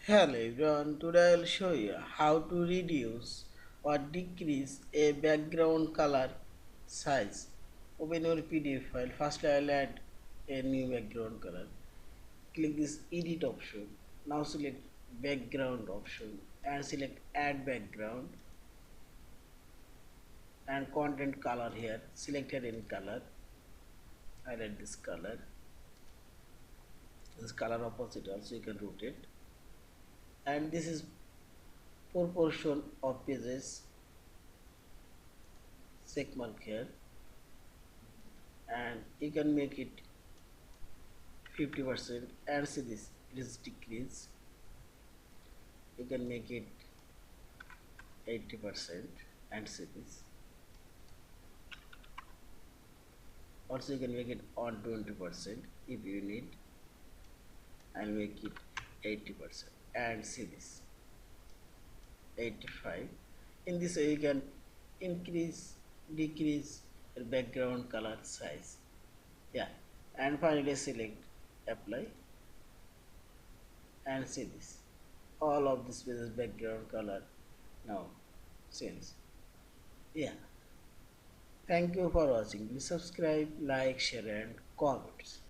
Hello everyone, today I will show you how to reduce or decrease a background color size. Open your PDF file. First I will add a new background color. Click this edit option. Now select background option and select add background and content color here. Selected in color. I add this color. This color opposite also you can rotate. And this is proportion of pages. Check mark here. And you can make it 50% and see this it is decrease. You can make it 80% and see this. Also you can make it on 20% if you need. I'll make it 80% and see this 85. In this way you can increase, decrease the background color size. Yeah, and finally select apply and see this. All of this with this background color now change. Yeah. Thank you for watching. Please subscribe, like, share and comment.